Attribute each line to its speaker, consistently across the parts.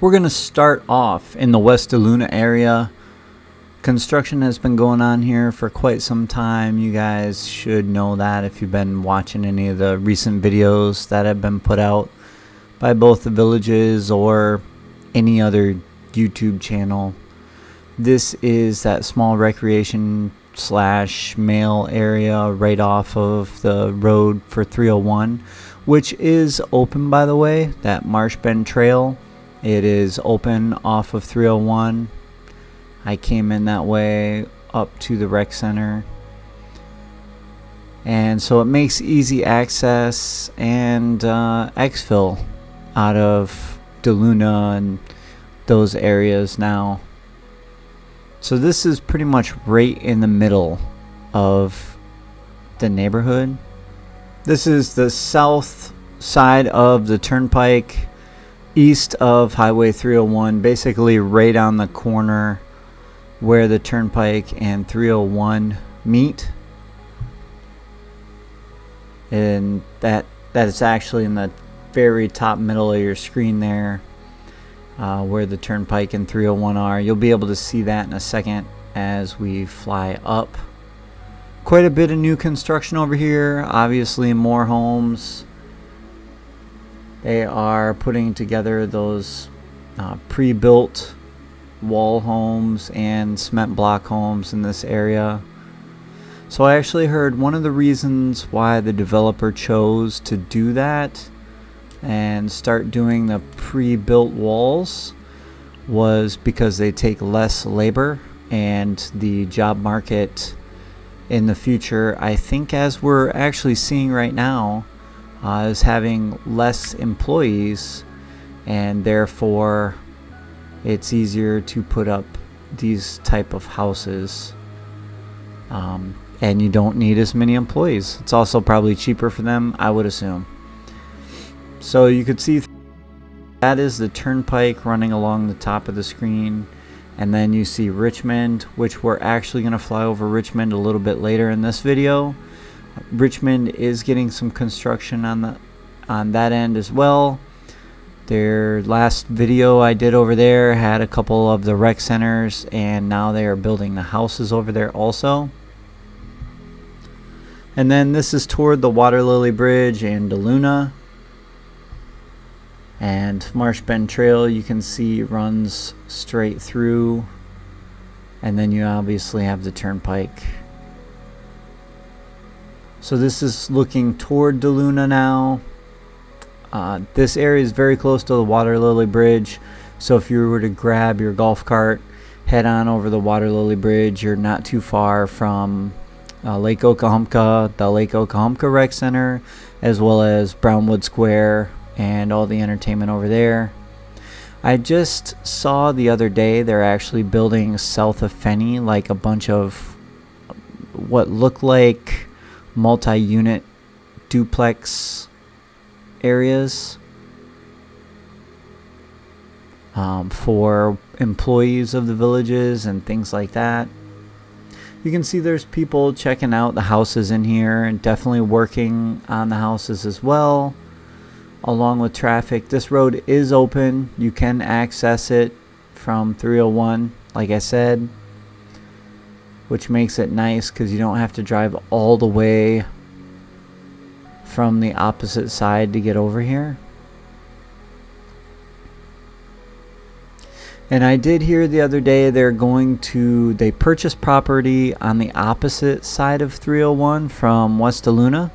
Speaker 1: We're going to start off in the West DeLuna area. Construction has been going on here for quite some time. You guys should know that if you've been watching any of the recent videos that have been put out by both the villages or any other YouTube channel. This is that small recreation / mail area right off of the road for 301, which is open, by the way. That Marsh Bend Trail, it is open off of 301. I came in that way up to the rec center, and so it makes easy access and exfil out of DeLuna and those areas now. So this is pretty much right in the middle of the neighborhood. This is the south side of the turnpike, east of Highway 301, basically right on the corner where the turnpike and 301 meet. And that is actually in the very top middle of your screen there, where the turnpike and 301 are. You'll be able to see that in a second as we fly up. Quite a bit of new construction over here. Obviously more homes. They are putting together those pre-built wall homes and cement block homes in this area. So I actually heard one of the reasons why the developer chose to do that and start doing the pre-built walls was because they take less labor, and the job market in the future, I think as we're actually seeing right now, is having less employees, and therefore it's easier to put up these type of houses, and you don't need as many employees. It's also probably cheaper for them, I would assume. So you could see that is the turnpike running along the top of the screen, and then you see Richmond, which we're actually going to fly over Richmond a little bit later in this video. Richmond is getting some construction on that end as well. Their last video I did over there had a couple of the rec centers, and now they are building the houses over there also. And then this is toward the Water Lily Bridge and DeLuna. And Marsh Bend Trail, you can see, runs straight through. And then you obviously have the turnpike. So this is looking toward DeLuna now. This area is very close to the Water Lily Bridge. So if you were to grab your golf cart, head on over the Water Lily Bridge, you're not too far from Lake Okahumpka, the Lake Okahumpka Rec Center, as well as Brownwood Square and all the entertainment over there. I just saw the other day they're actually building south of Fenny like a bunch of what look like multi-unit duplex areas for employees of the villages and things like that. You can see there's people checking out the houses in here and definitely working on the houses as well, along with traffic. This road is open. You can access it from 301, like I said, which makes it nice because you don't have to drive all the way from the opposite side to get over here. And I did hear the other day they purchased property on the opposite side of 301 from West DeLuna.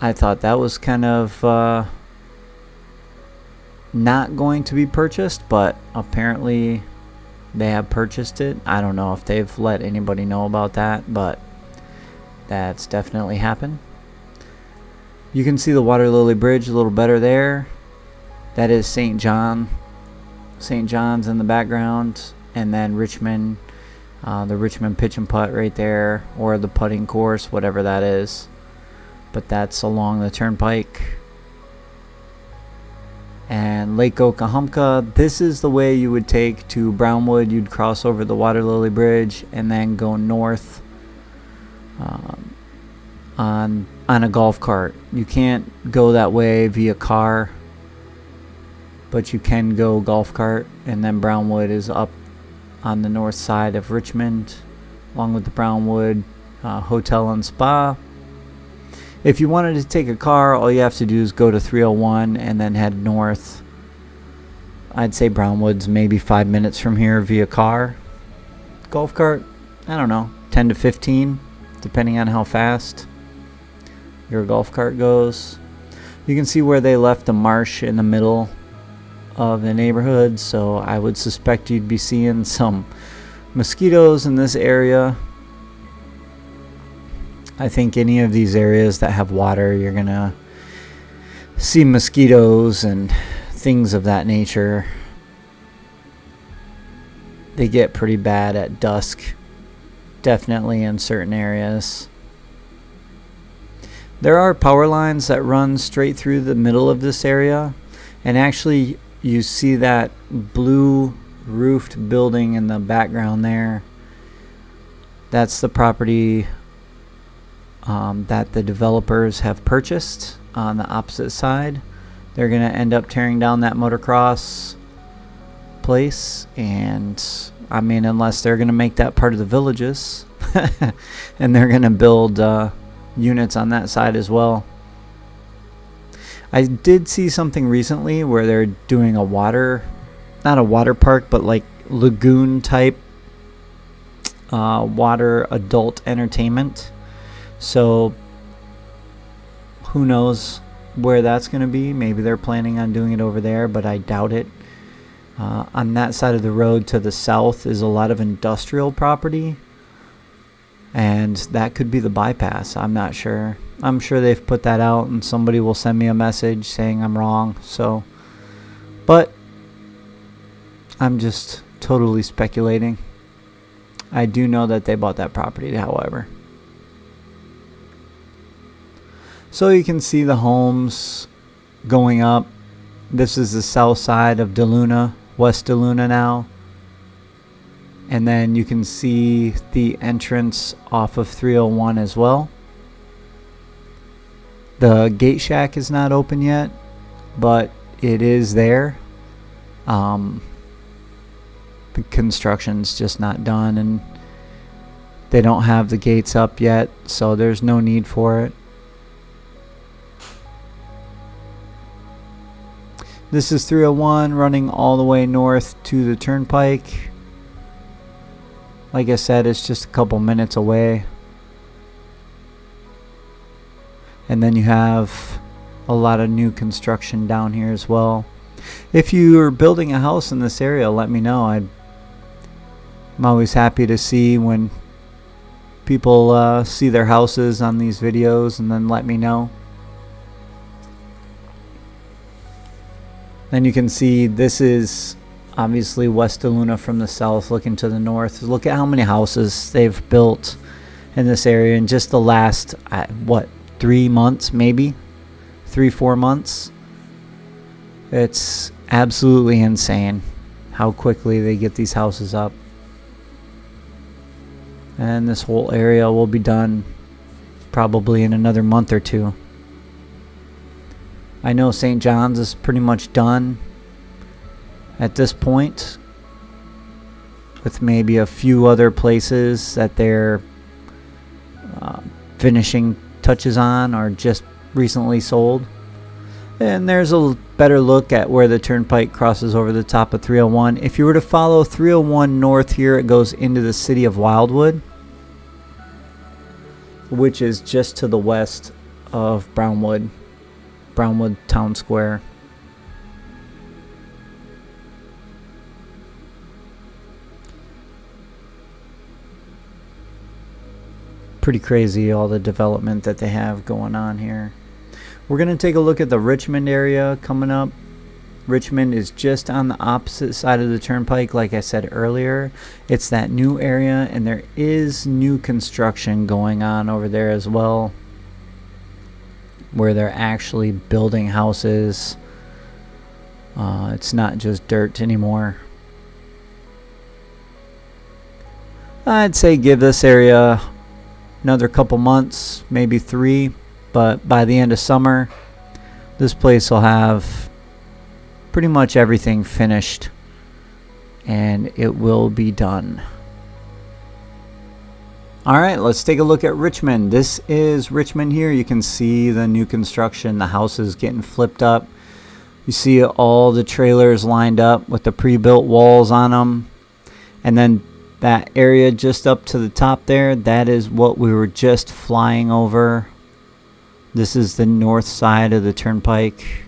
Speaker 1: I thought that was kind of not going to be purchased, but apparently they have purchased it. I don't know if they've let anybody know about that, but that's definitely happened. You can see the Water Lily Bridge a little better there. That is St. John's in the background, and then Richmond, the Richmond pitch and putt right there, or the putting course, whatever that is. But that's along the turnpike. And Lake Okahumpka, this is the way you would take to Brownwood. You'd cross over the Water Lily Bridge and then go north on a golf cart. You can't go that way via car. but you can go golf cart, and then Brownwood is up on the north side of Richmond, along with the Brownwood Hotel and Spa. If you wanted to take a car, all you have to do is go to 301 and then head north. I'd say Brownwood's maybe 5 minutes from here via car. Golf cart, I don't know, 10 to 15, depending on how fast your golf cart goes. You can see where they left a marsh in the middle of the neighborhood, so I would suspect you'd be seeing some mosquitoes in this area. I think any of these areas that have water, you're gonna see mosquitoes and things of that nature. They get pretty bad at dusk, definitely in certain areas. There are power lines that run straight through the middle of this area, and actually you see that blue roofed building in the background there. That's the property that the developers have purchased on the opposite side. They're going to end up tearing down that motocross place, and I mean, unless they're going to make that part of the Villages and they're going to build units on that side as well. I did see something recently where they're doing a not a water park, but like lagoon type water adult entertainment. So who knows where that's going to be. Maybe they're planning on doing it over there, but I doubt it. On that side of the road to the south is a lot of industrial property, and that could be the bypass. I'm not sure. I'm sure they've put that out, and somebody will send me a message saying I'm wrong. So, but I'm just totally speculating. I do know that they bought that property, however. So you can see the homes going up. This is the south side of DeLuna, West DeLuna now. And then you can see the entrance off of 301 as well. The gate shack is not open yet, but it is there. The construction's just not done, and they don't have the gates up yet, so there's no need for it. This is 301 running all the way north to the turnpike. Like I said, it's just a couple minutes away. And then you have a lot of new construction down here as well. If you're building a house in this area, let me know. I'm always happy to see when people see their houses on these videos, and then let me know. Then you can see this is obviously West DeLuna from the south looking to the north. Look at how many houses they've built in this area in just the last, 3 months, maybe 3-4 months. It's absolutely insane how quickly they get these houses up. And this whole area will be done probably in another month or two. I know St. John's is pretty much done at this point, with maybe a few other places that they're finishing touches on or just recently sold. And there's a better look at where the turnpike crosses over the top of 301. If you were to follow 301 north here, it goes into the city of Wildwood, which is just to the west of Brownwood Town Square. Pretty crazy, all the development that they have going on here. We're going to take a look at the Richmond area coming up. Richmond is just on the opposite side of the turnpike, like I said earlier. It's that new area, and there is new construction going on over there as well, where they're actually building houses. It's not just dirt anymore. I'd say give this area another couple months, maybe 3, but by the end of summer, this place will have pretty much everything finished, and it will be done. Alright, let's take a look at Richmond. This is Richmond here. You can see the new construction. The house is getting flipped up. You see all the trailers lined up with the pre-built walls on them. And then that area just up to the top there, that is what we were just flying over. This is the north side of the turnpike.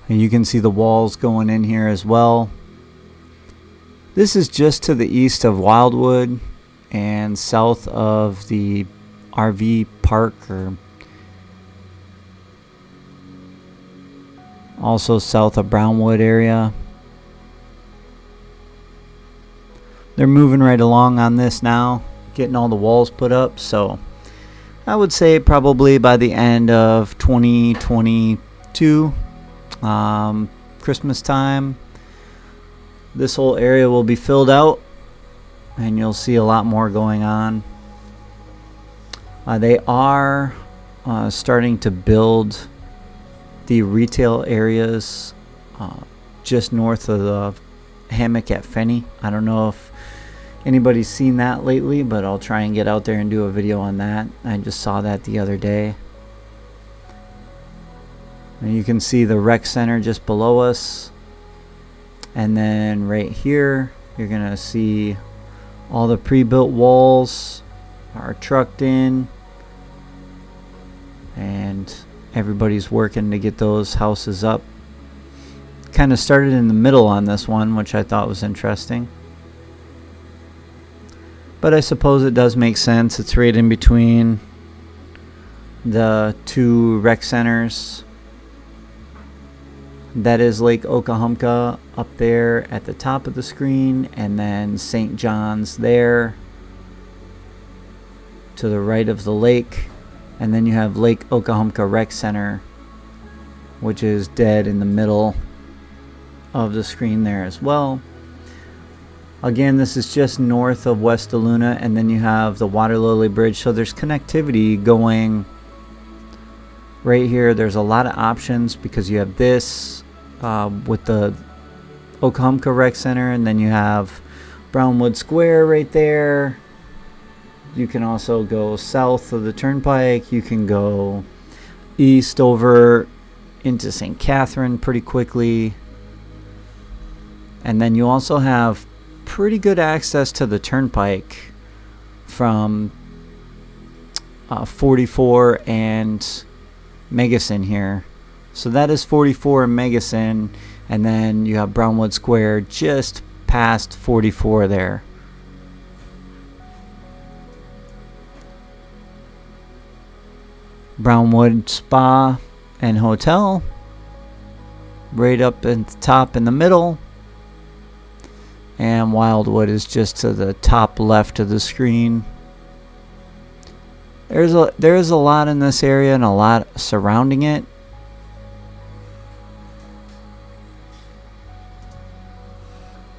Speaker 1: And you can see the walls going in here as well. This is just to the east of Wildwood and south of the RV park, or also south of Brownwood area. They're moving right along on this now, getting all the walls put up. So I would say probably by the end of 2022, Christmas time, this whole area will be filled out and you'll see a lot more going on. They are starting to build the retail areas just north of the hammock at Fenny. I don't know if anybody's seen that lately, but I'll try and get out there and do a video on that. I just saw that the other day. And you can see the rec center just below us. And then right here, you're going to see all the pre-built walls are trucked in. And everybody's working to get those houses up. Kind of started in the middle on this one, which I thought was interesting. But I suppose it does make sense. It's right in between the two rec centers. That is Lake Okahumpka up there at the top of the screen, and then St. John's there to the right of the lake. And then you have Lake Okahumpka Rec Center, which is dead in the middle of the screen there as well. Again, this is just north of West DeLuna, and then you have the Water Lily Bridge. So there's connectivity going right here. There's a lot of options because you have this with the Okahumpka Rec Center, and then you have Brownwood Square right there. You can also go south of the turnpike. You can go east over into St. Catherine pretty quickly. And then you also have pretty good access to the turnpike from 44 and Megason here. So that is 44 and Megason, and then you have Brownwood Square just past 44 there. Brownwood Spa and Hotel right up at the top in the middle, and Wildwood is just to the top left of the screen. There's a lot in this area and a lot surrounding it.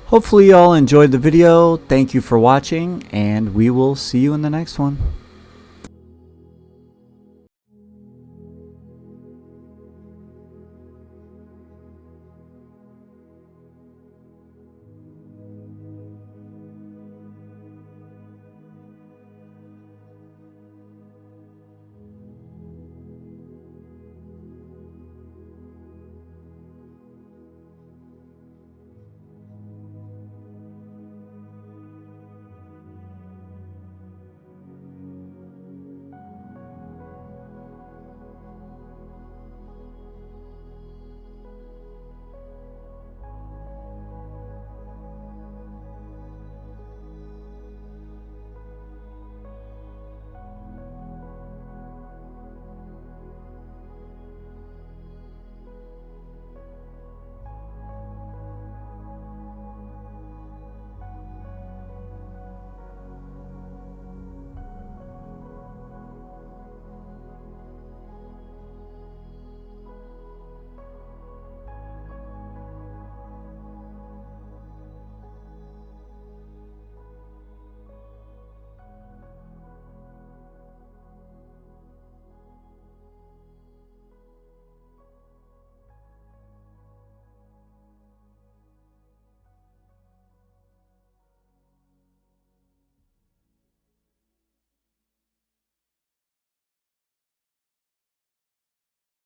Speaker 1: Hopefully you all enjoyed the video. Thank you for watching, and we will see you in the next one.